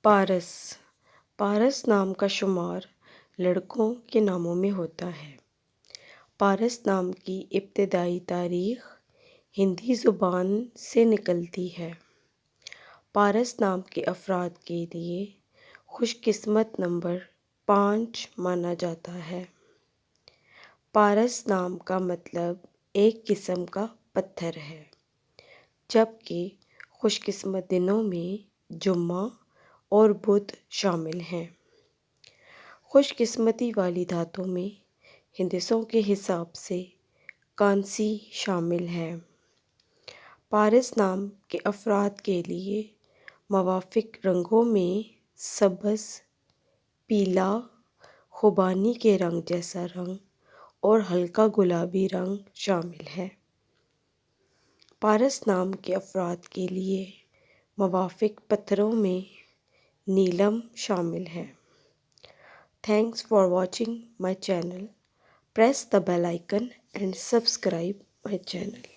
پارس پارس نام کا شمار لڑکوں کے ناموں میں ہوتا ہے۔ پارس نام کی ابتدائی تاریخ ہندی زبان سے نکلتی ہے۔ پارس نام کے افراد کے لیے خوش قسمت نمبر 5 مانا جاتا ہے۔ پارس نام کا مطلب ایک قسم کا پتھر ہے، جبکہ خوش قسمت دنوں میں جمعہ اور بدھ شامل ہیں۔ خوش قسمتی والی دھاتوں میں ہندسوں کے حساب سے کانسی شامل ہے۔ پارس نام کے افراد کے لیے موافق رنگوں میں سبز، پیلا، خوبانی کے رنگ جیسا رنگ اور ہلکا گلابی رنگ شامل ہے۔ پارس نام کے افراد کے لیے موافق پتھروں میں نیلم شامل ہے۔ Thanks for watching my channel. Press the bell icon and subscribe my channel.